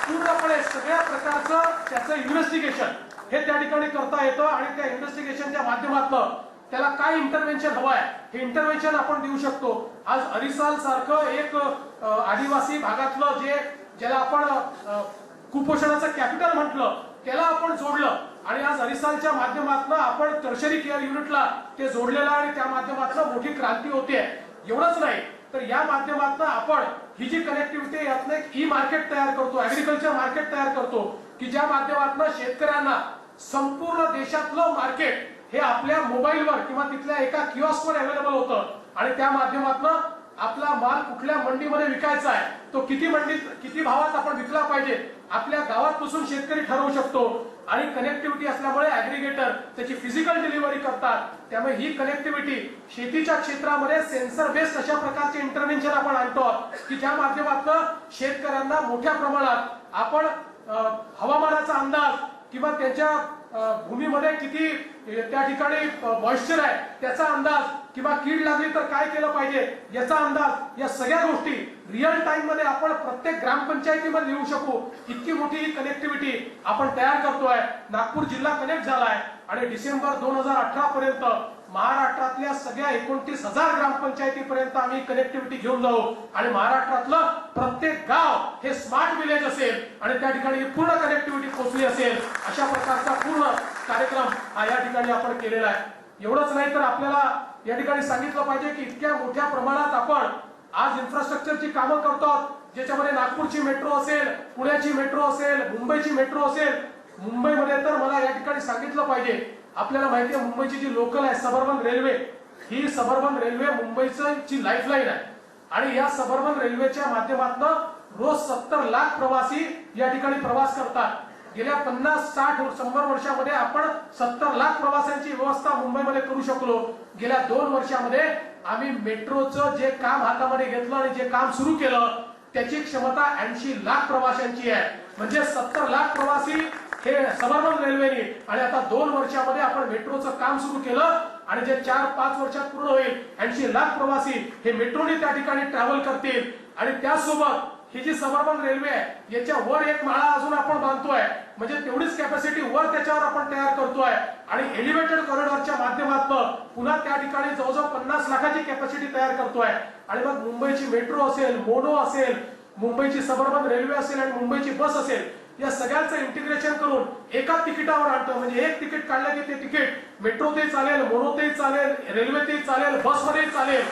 पूर्णपणे सगळ्या प्रकारचं त्याचं इन्व्हेस्टिगेशन हे त्या ठिकाणी करता येतं. आणि त्या इन्व्हेस्टिगेशनच्या माध्यमातून त्याला काय इंटरव्हेन्शन हवं आहे हे इंटरव्हेन्शन आपण देऊ शकतो. आज अरिसाल सारखं एक आदिवासी भागातलं ज्याला आपण कुपोषणाचं कॅपिटल म्हटलं त्याला आपण जोडलं. आणि आज अरिसालच्या माध्यमातून आपण टर्शरी केअर युनिटला ते जोडलेलं आणि त्या माध्यमातून मोठी क्रांती होते. एवढंच नाही तर या माध्यमातून आपण ही जी कनेक्टिव्हिटी यातनं एक ई मार्केट तयार करतो, ऍग्रिकल्चर मार्केट तयार करतो की ज्या माध्यमातून शेतकऱ्यांना संपूर्ण देशातलं मार्केट हे आपल्या मोबाईलवर किंवा तिथल्या एका किऑस्कवर अवेलेबल होतं आणि त्या माध्यमातून आपला माल कुठल्या मंडीमध्ये विकायचा आहे, तो किती मंडीत किती भावात आपण विकला पाहिजे आपल्या गावात बसून शेतकरी ठरवू शकतो. आणि कनेक्टिव्हिटी असल्यामुळे ऍग्रिगेटर त्याची फिजिकल डिलिव्हरी करतात. त्यामुळे ही कनेक्टिव्हिटी शेतीच्या क्षेत्रामध्ये सेन्सर बेस्ड अशा प्रकारचे इंटरव्हेन्शन आपण आणतो की ज्या माध्यमातून शेतकऱ्यांना मोठ्या प्रमाणात आपण हवामानाचा अंदाज किंवा त्यांच्या भूमीमध्ये किती त्या ठिकाणी मॉइश्चर आहे त्याचा अंदाज किंवा कीड लागली तर काय केलं पाहिजे याचा अंदाज, या सगळ्या गोष्टी रिअल टाइम मध्ये आपण प्रत्येक ग्रामपंचायतीमध्ये लिहू शकू इतकी मोठी ही कनेक्टिव्हिटी आपण तयार करतोय. नागपूर जिल्हा कनेक्ट झालाय आणि डिसेंबर 2018 पर्यंत महाराष्ट्रातल्या सगळ्या 29,000 ग्रामपंचायतीपर्यंत आम्ही कनेक्टिव्हिटी घेऊन जाऊ आणि महाराष्ट्रातलं प्रत्येक गाव हे स्मार्ट विलेज असेल आणि त्या ठिकाणी पूर्ण कनेक्टिव्हिटी पोहोचली असेल अशा प्रकारचा पूर्ण कार्यक्रम हा या ठिकाणी आपण केलेला आहे. एवढंच नाही तर आपल्याला या ठिकाणी सांगितलं पाहिजे की इतक्या मोठ्या प्रमाणात आपण आज इन्फ्रास्ट्रक्चरची कामं करतो ज्याच्यामध्ये नागपूरची मेट्रो असेल, पुण्याची मेट्रो असेल, मुंबईची मेट्रो असेल. मुंबईमध्ये तर मला या ठिकाणी सांगितलं पाहिजे, आपल्याला माहिती आहे मुंबईची जी लोकल आहे सबर्बन रेल्वे, ही सबर्बन रेल्वे मुंबईची लाईफलाईन आहे आणि या सबर्बन रेल्वेच्या माध्यमातून रोज 70 लाख प्रवासी या ठिकाणी प्रवास करतात. गेल्या 50-60-100 वर्षामध्ये आपण 70 लाख प्रवाशांची व्यवस्था मुंबईमध्ये करू शकलो. गेल्या 2 वर्षामध्ये आम्ही मेट्रोचं जे काम हातामध्ये घेतलं आणि जे काम सुरू केलं त्याची क्षमता 80 लाख प्रवाशांची आहे. म्हणजे 70 लाख प्रवासी हे सबर्बन रेल्वेने आणि आता 2 वर्षामध्ये आपण मेट्रोचं काम सुरू केलं आणि जे 4-5 वर्षात पूर्ण होईल 80 लाख प्रवासी हे मेट्रोने त्या ठिकाणी ट्रॅव्हल करतील. आणि त्यासोबत ही जी सबर्बन रेल्वे आहे याच्या वर एक माळा अजून आपण बांधतोय म्हणजे तेवढीच कॅपॅसिटी वर त्याच्यावर आपण तयार करतोय आणि एलिव्हेटेड कॉरिडॉरच्या माध्यमातून पुन्हा त्या ठिकाणी जवळजवळ 50 लाखाची कॅपॅसिटी तयार करतोय. आणि मग मुंबईची मेट्रो असेल, मोनो असेल, मुंबईची सबर्बन रेल्वे असेल आणि मुंबईची बस असेल, या सगळ्यांचं इंटिग्रेशन करून एका तिकिटावर आणतो. म्हणजे एक तिकीट काढलं की ते तिकीट मेट्रोतही चालेल, मोनोतही चालेल, रेल्वेतही चालेल, बसमध्येही चालेल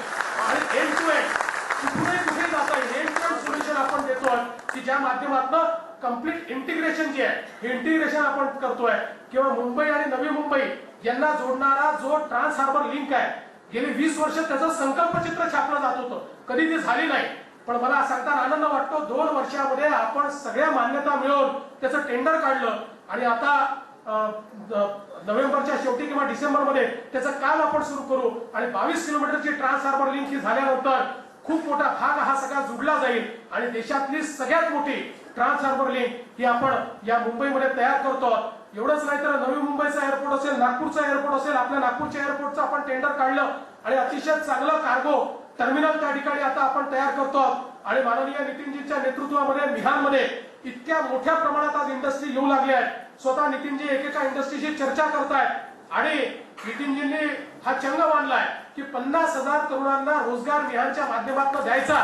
आणि एंड टू एंड कुठे जाता येईल एंड टू एंड सोल्युशन आपण देतोय की ज्या माध्यमातून कम्प्लीट इंटिग्रेशन जे आहे हे इंटिग्रेशन आपण करतोय. किंवा मुंबई आणि नवी मुंबई यांना जोडणारा जो ट्रान्स हार्बर लिंक आहे गेली 20 वर्ष त्याचं संकल्पचित्र छापलं जात होतं, कधी ती झाली नाही. पण मला सांगताना आनंद वाटतो 2 वर्षामध्ये आपण सगळ्या मान्यता मिळवून त्याचं टेंडर काढलं आणि आता नोव्हेंबरच्या शेवटी किंवा डिसेंबरमध्ये त्याचं काम आपण सुरू करू आणि 22 किलोमीटरची ट्रान्स हार्बर लिंक ही झाल्यानंतर खूप मोठा भाग हा सगळा जुडला जाईल आणि देशातली सगळ्यात मोठी ट्रान्स हार्बर लिंक ही आपण या मुंबईमध्ये तयार करतो. एवढंच नाही तर नवी मुंबईचा एअरपोर्ट असेल, नागपूरचा एअरपोर्ट असेल, आपल्या नागपूरच्या एअरपोर्टचं आपण टेंडर काढलं आणि अतिशय चांगलं कार्गो टर्मिनल त्या ठिकाणी आता आपण तयार करतो. आणि माननीय नितीनजींच्या नेतृत्वामध्ये मिहानमध्ये इतक्या मोठ्या प्रमाणात आज इंडस्ट्री येऊ लागल्या आहेत. स्वतः नितीनजी एकेका इंडस्ट्रीशी चर्चा करतायत आणि नितीनजींनी हा चंग बांधलाय की 50,000 तरुणांना रोजगार मिहानच्या माध्यमातून द्यायचा.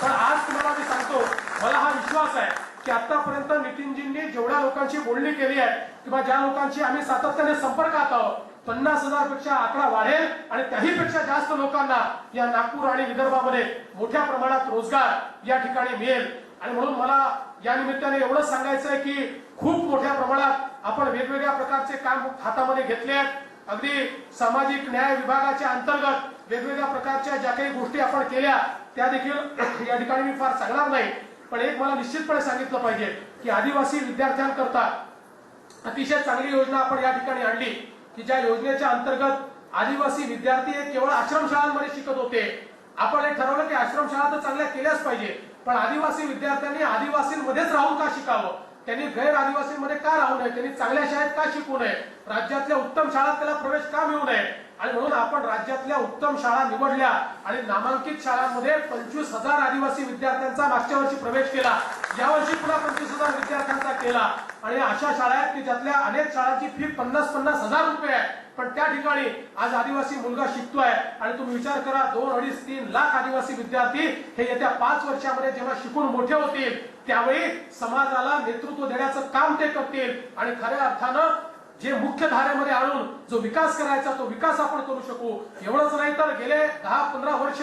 पण आज तुम्हाला मी सांगतो, मला हा विश्वास आहे की आतापर्यंत नितीनजींनी जेवढ्या लोकांशी बोलणी केली आहे किंवा ज्या लोकांशी आम्ही सातत्याने संपर्कात आहोत 50,000 पेक्षा आकडा वाढेल आणि त्याही पेक्षा जास्त लोकांना या नागपूर आणि विदर्भामध्ये मोठ्या प्रमाणात रोजगार या ठिकाणी मिळेल. आणि म्हणून मला या निमित्ताने एवढं सांगायचं आहे की खूप मोठ्या प्रमाणात आपण वेगवेगळ्या प्रकारचे काम हातामध्ये घेतले आहेत. अगदी सामाजिक न्याय विभागाच्या अंतर्गत वेगवेगळ्या प्रकारच्या ज्या काही गोष्टी आपण केल्या त्या देखील या ठिकाणी मी फार सांगणार नाही. पण एक मला निश्चितपणे सांगितलं पाहिजे की आदिवासी विद्यार्थ्यांकरता अतिशय चांगली योजना आपण या ठिकाणी आणली की ज्या योजनेच्या अंतर्गत आदिवासी विद्यार्थी हे केवळ आश्रमशाळांमध्ये शिकत होते. आपण हे ठरवलं की आश्रमशाळा तर चांगल्या केल्याच पाहिजे, पण आदिवासी विद्यार्थ्यांनी आदिवासींमध्येच राहून का शिकावं, त्यांनी गैर आदिवासींमध्ये का राहू नये, त्यांनी चांगल्या शाळेत का शिकू नये, राज्यातल्या उत्तम शाळात त्याला प्रवेश का मिळू नये. आणि म्हणून आपण राज्यातल्या उत्तम शाळा निवडल्या आणि नामांकित शाळांमध्ये 25,000 आदिवासी विद्यार्थ्यांचा मागच्या वर्षी प्रवेश केला. यावर्षी पुन्हा 25,000 विद्यार्थ्यांचा केला. आणि अशा शाळा आहेत की ज्यातल्या अनेक शाळांची फी 50-50 हजार रुपये आहे, पण त्या ठिकाणी आज आदिवासी मुलगा शिकतोय. आणि तुम्ही विचार करा 2-2.5-3 लाख आदिवासी विद्यार्थी हे येत्या 5 वर्षामध्ये जेव्हा शिकून मोठे होतील त्यावेळी समाजाला नेतृत्व देण्याचं काम ते करतील आणि खऱ्या अर्थानं जे मुख्य धारेमध्ये आणून जो विकास करायचा तो विकास आपण करू शकू. एवढंच नाही तर गेले 10-15 वर्ष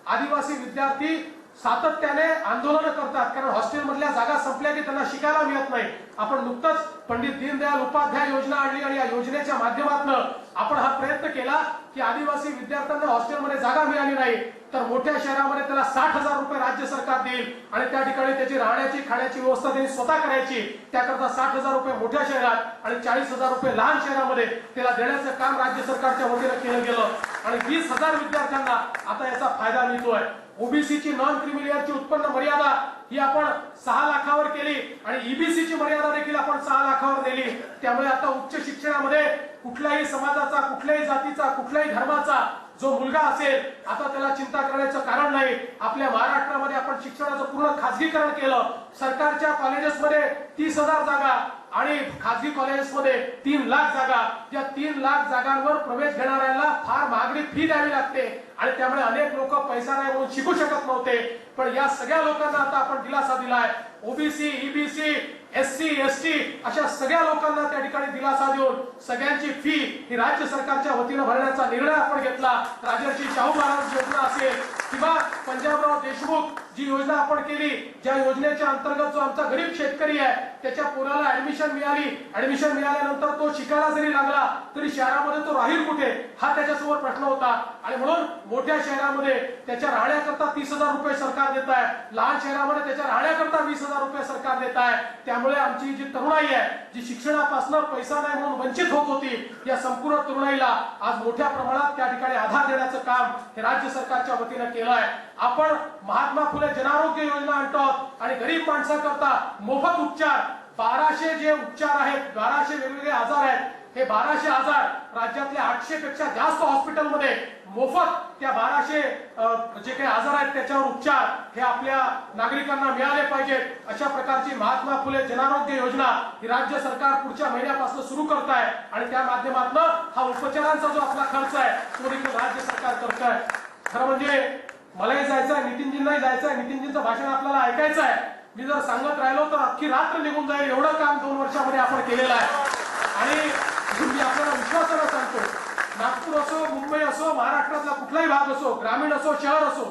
आदिवासी विद्यार्थी सातत्याने आंदोलन करतात, कारण हॉस्टेलमधल्या जागा संपल्या की त्यांना शिकायला मिळत नाही. आपण नुकतंच पंडित दीनदयाल उपाध्याय योजना आणली आणि या योजनेच्या माध्यमातून आपण हा प्रयत्न केला की आदिवासी विद्यार्थ्यांना हॉस्टेलमध्ये जागा मिळाली नाही तर मोठ्या शहरामध्ये त्याला 60,000 रुपये राज्य सरकार देईल आणि त्या ठिकाणी त्याची राहण्याची खाण्याची व्यवस्था त्यांनी स्वतः करायची. त्याकरता 60,000 रुपये मोठ्या शहरात आणि 40,000 रुपये लहान शहरामध्ये त्याला देण्याचं काम राज्य सरकारच्या वतीनं केलं गेलं आणि 20,000 विद्यार्थ्यांना आता याचा फायदा मिळतोय. ओबीसीची नॉन क्रिमिलियरची उत्पन्न मर्यादा ही आपण 6 लाखावर केली आणि ईबीसीची मर्यादा देखील आपण 6 लाखावर नेली. त्यामुळे आता उच्च शिक्षणामध्ये कुठल्याही समाजाचा, कुठल्याही जातीचा, कुठल्याही धर्माचा जो मुलगा असेल आता त्याला चिंता करण्याचं कारण नाही. आपल्या महाराष्ट्रामध्ये आपण शिक्षणाचं पूर्ण खासगीकरण केलं. सरकारच्या कॉलेजेसमध्ये 30,000 जागा आणि खासगी कॉलेजेसमध्ये 3 लाख जागा. या 3 लाख जागांवर प्रवेश घेणाऱ्यांना फार महागडी फी द्यावी लागते आणि त्यामुळे अनेक लोक पैसा नाही म्हणून शिकू शकत नव्हते. पण या सगळ्या लोकांना आता आपण दिलासा दिलाय. ओबीसी, ईबीसी, एससी, एसटी अशा सगळ्या लोकांना त्या ठिकाणी दिलासा देऊन सगळ्यांची फी ही राज्य सरकारच्या वतीनं भरण्याचा निर्णय आपण घेतला. राजर्षी शाहू महाराज योजना असेल किंवा पंजाबराव देशमुख जी योजना आपण केली, ज्या योजनेच्या अंतर्गत जो आमचा गरीब शेतकरी आहे त्याच्या पोराला ऍडमिशन मिळाली. ऍडमिशन मिळाल्यानंतर तो शिकायला जरी लागला तरी शहरामध्ये तो राहील कुठे हा त्याच्यासमोर प्रश्न होता आणि म्हणून मोठ्या शहरामध्ये त्याच्या राहण्याकरता 30,000 रुपये सरकार देत आहे, लहान शहरामध्ये त्याच्या राहण्याकरता 20,000 रुपये सरकार देत आहे. त्यामुळे आमची जी तरुणाई आहे जी शिक्षणापासून पैसा नाही म्हणून वंचित होत होती या संपूर्ण तरुणाईला आज मोठ्या प्रमाणात त्या ठिकाणी आधार देण्याचं काम हे राज्य सरकारच्या वतीनं केलं आहे. आपण महात्मा फुले जनारोग्य योजना आणतो आणि गरीब माणसाकरता मोफत उपचार 1200 जे उपचार आहेत, 1200 वेगवेगळे आजार आहेत. हे 1200 आजार राज्यातल्या 800 पेक्षा जास्त हॉस्पिटलमध्ये मोफत त्या 1200 जे काही आजार आहेत त्याच्यावर उपचार हे आपल्या नागरिकांना मिळाले पाहिजेत. अशा प्रकारची महात्मा फुले जनारोग्य योजना ही राज्य सरकार पुढच्या महिन्यापासून सुरू करत आहे आणि त्या माध्यमातून हा उपचारांचा जो आपला खर्च आहे तो देखील राज्य सरकार करत आहे. खरं म्हणजे मलाही जायचं आहे, नितीनजींनाही जायचं आहे, नितीनजींचं भाषण आपल्याला ऐकायचं आहे. मी जर सांगत राहिलो तर अख्खी रात्र निघून जाईल एवढं काम 2 वर्षामध्ये आपण केलेलं आहे. आणि मी आपल्याला विश्वासानं सांगतो, नागपूर असो, मुंबई असो, महाराष्ट्रातला कुठलाही भाग असो, ग्रामीण असो, शहर असो,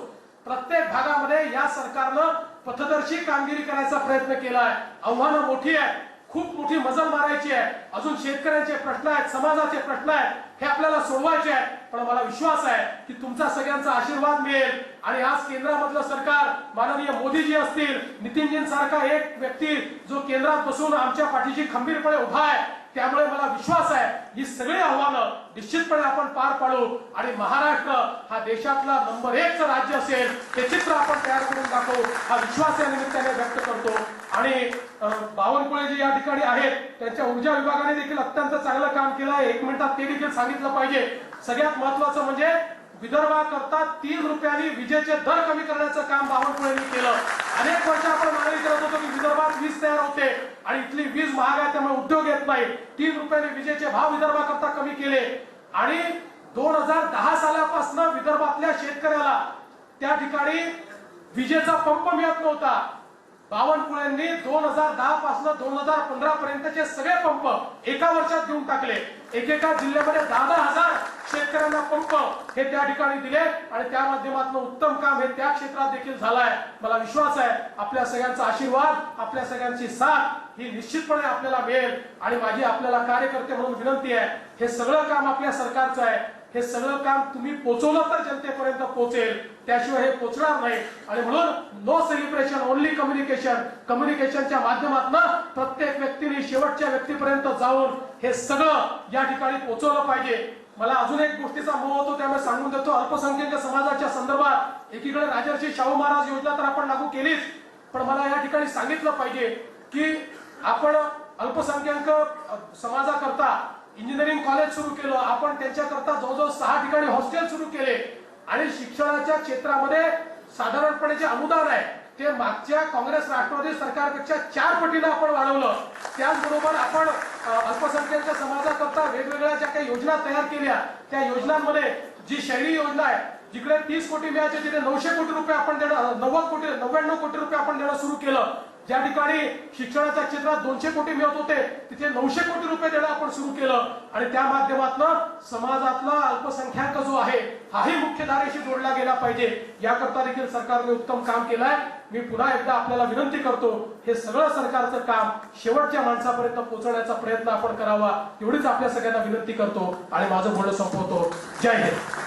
प्रत्येक भागामध्ये या सरकारनं पथदर्शी कामगिरी करायचा प्रयत्न केला आहे. आव्हानं मोठी आहे, खूप मोठी मजल मारायची आहे. अजून शेतकऱ्यांचे प्रश्न आहेत, समाजाचे प्रश्न आहेत, हे आपल्याला सोडवायचे आहेत. पण मला विश्वास आहे की तुमचा सगळ्यांचा आशीर्वाद मिळेल आणि आज केंद्रामधलं सरकार माननीय मोदीजी असतील, नितीनजींसारखा एक व्यक्ती जो केंद्रात बसून आमच्या पाठीशी खंबीरपणे उभा आहे, त्यामुळे मला विश्वास आहे ही सगळी आव्हानं निश्चितपणे आपण पार पाडू आणि महाराष्ट्र हा देशातला नंबर 1चं राज्य असेल हे चित्र आपण तयार करून दाखवू हा विश्वास या निमित्ताने व्यक्त करतो. आणि बावनकुळे जी या ठिकाणी आहेत त्यांच्या ऊर्जा विभागाने देखील अत्यंत चांगलं काम केलं आहे. 1 मिनिटात ते देखील सांगितलं पाहिजे. सगळ्यात महत्वाचं म्हणजे विदर्भाकरता 3 रुपयांनी विजेचे दर कमी करण्याचं काम बावनकुळेंनी केलं. अनेक वर्ष आपण मागणी करत होतो की विदर्भात वीज तयार होते आणि इथली वीज महाग आहे त्यामुळे उद्योग येत नाही. 3 रुपयांनी विजेचे भाव विदर्भाकरता कमी केले आणि 2010 सालापासून विदर्भातल्या शेतकऱ्याला त्या ठिकाणी विजेचा पंप मिळत नव्हता. बावनकुळेंनी 2010 पासून 2015 पर्यंतचे सगळे पंप एका वर्षात देऊन टाकले. एकेका जिल्ह्यामध्ये 10,000 शेतकऱ्यांना पंप हे त्या ठिकाणी दिले आणि त्या माध्यमातून उत्तम काम हे त्या क्षेत्रात देखील झालंय. मला विश्वास आहे आपल्या सगळ्यांचा आशीर्वाद, आपल्या सगळ्यांची साथ ही निश्चितपणे आपल्याला मिळेल आणि माझी आपल्याला कार्यकर्ते म्हणून विनंती आहे, हे सगळं काम आपल्या सरकारचं आहे. हे सगळं काम तुम्ही पोहोचवलं तर जनतेपर्यंत पोहोचेल, त्याशिवाय हे पोहोचणार नाही. आणि म्हणून नो सेलिब्रेशन ओनली कम्युनिकेशन, कम्युनिकेशनच्या माध्यमातून प्रत्येक व्यक्तीने शेवटच्या व्यक्तीपर्यंत जाऊन हे सगळं या ठिकाणी पोहोचवलं पाहिजे. मला अजून एक गोष्टीचा मोह होतो त्यामुळे सांगून देतो. अल्पसंख्याक समाजाच्या संदर्भात एकीकडे राजर्षी शाहू महाराज योजना तर आपण लागू केलीच, पण मला या ठिकाणी सांगितलं पाहिजे की आपण अल्पसंख्याक समाजाकरता इंजिनिअरिंग कॉलेज सुरू केलं. आपण त्यांच्याकरता जवळजवळ 6 ठिकाणी हॉस्टेल सुरू केले आणि शिक्षणाच्या क्षेत्रामध्ये साधारणपणे जे अनुदान आहे ते मागच्या काँग्रेस राष्ट्रवादी सरकारपेक्षा 4 पटीने आपण वाढवलं. त्याचबरोबर आपण अल्पसंख्याक समाजाकरता वेगवेगळ्या ज्या काही योजना तयार केल्या त्या योजनांमध्ये जी शहरी योजना आहे जिकडे 30 कोटी मिळायचे तिथे 900 कोटी रुपये आपण देणं, 99 कोटी रुपये आपण देणं सुरू केलं. ज्या ठिकाणी शिक्षणाच्या क्षेत्रात 200 कोटी मिळत होते तिथे 900 कोटी रुपये देणं आपण सुरू केलं आणि त्या माध्यमातून समाजातला अल्पसंख्याक जो आहे हाही मुख्यधारेशी जोडला गेला पाहिजे याकरता देखील सरकारने उत्तम काम केलंय. मी पुन्हा एकदा आपल्याला विनंती करतो हे सगळं सरकारचं काम शेवटच्या माणसापर्यंत पोहोचवण्याचा प्रयत्न आपण करावा एवढीच आपल्या सगळ्यांना विनंती करतो आणि माझं बोलणं संपवतो. जय हिंद.